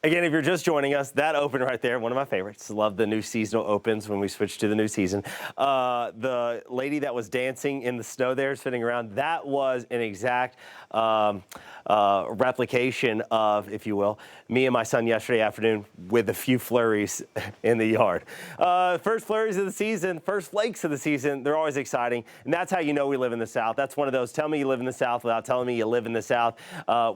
Again, if you're just joining us, that open right there, one of my favorites. Love the new seasonal opens when we switch to the new season. The lady that was dancing in the snow there, sitting around, that was an exact replication of, if you will, me and my son yesterday afternoon with a few flurries in the yard. First flurries of the season, first flakes of the season, they're always exciting. And that's how you know we live in the South. That's one of those, tell me you live in the South without telling me you live in the South.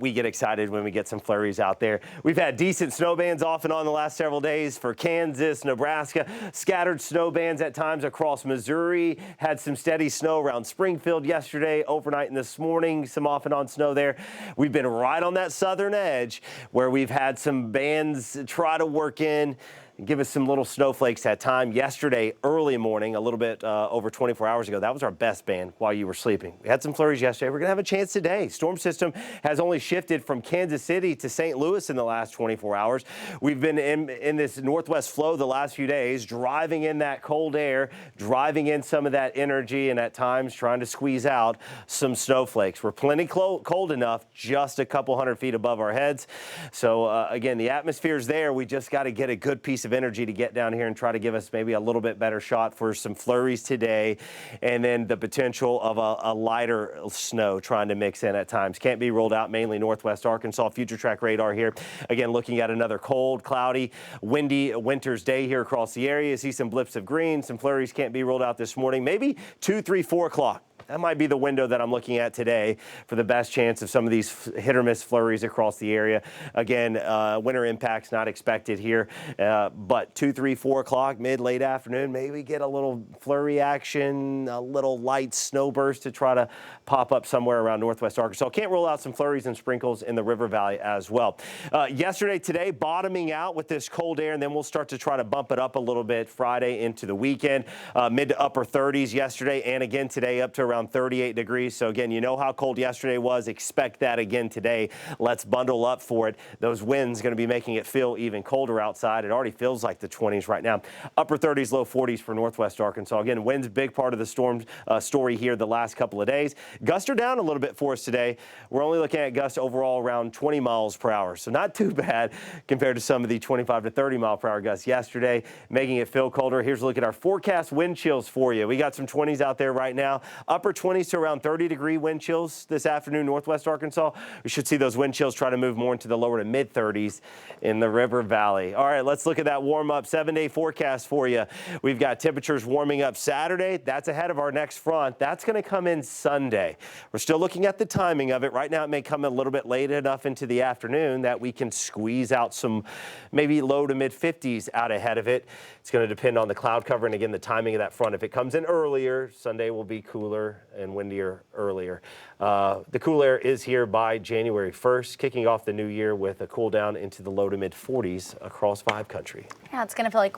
We get excited when we get some flurries out there. We've had decent snow bands off and on the last several days for Kansas, Nebraska, scattered snow bands at times across Missouri, had some steady snow around Springfield yesterday, overnight and this morning, some off and on snow there. We've been right on that southern edge where we've had some bands try to work in, give us some little snowflakes at time. Yesterday, early morning, a little bit over 24 hours ago, that was our best band while you were sleeping. We had some flurries yesterday. We're going to have a chance today. Storm system has only shifted from Kansas City to St. Louis in the last 24 hours. We've been in this northwest flow the last few days, driving in that cold air, driving in some of that energy, and at times trying to squeeze out some snowflakes. We're plenty cold enough, just a couple hundred feet above our heads. So again, the atmosphere's there. We just got to get a good piece of energy to get down here and try to give us maybe a little bit better shot for some flurries today, and then the potential of a lighter snow trying to mix in at times. Can't be ruled out, mainly northwest Arkansas. Future track radar here. Again, looking at another cold, cloudy, windy winter's day here across the area. See some blips of green. Some flurries can't be ruled out this morning. Maybe 2, 3, 4 o'clock. That might be the window that I'm looking at today for the best chance of some of these hit or miss flurries across the area. Again, winter impacts not expected here, but 2, 3, 4 o'clock, late afternoon, maybe get a little flurry action, a little light snow burst to try to pop up somewhere around northwest Arkansas. Can't rule out some flurries and sprinkles in the River Valley as well. Yesterday, today, bottoming out with this cold air, and then we'll start to try to bump it up a little bit Friday into the weekend. Mid to upper 30s yesterday, and again today up to around 38 degrees. So again, you know how cold yesterday was. Expect that again today. Let's bundle up for it. Those winds going to be making it feel even colder outside. It already feels like the 20s right now. Upper 30s, low 40s for northwest Arkansas. Again, winds big part of the storm story here the last couple of days. Gusts are down a little bit for us today. We're only looking at gusts overall around 20 miles per hour. So not too bad compared to some of the 25 to 30 mile per hour gusts yesterday, making it feel colder. Here's a look at our forecast wind chills for you. We got some 20s out there right now. Upper 20s to around 30-degree wind chills this afternoon, northwest Arkansas. We should see those wind chills try to move more into the lower to mid 30s in the River Valley. All right, let's look at that warm-up 7-day forecast for you. We've got temperatures warming up Saturday. That's ahead of our next front. That's going to come in Sunday. We're still looking at the timing of it. Right now, it may come a little bit late enough into the afternoon that we can squeeze out some maybe low to mid 50s out ahead of it. It's going to depend on the cloud cover and, again, the timing of that front. If it comes in earlier, Sunday will be cooler and windier earlier. The cool air is here by January 1st, kicking off the new year with a cool down into the low to mid 40s across 5 country. Yeah, it's going to feel like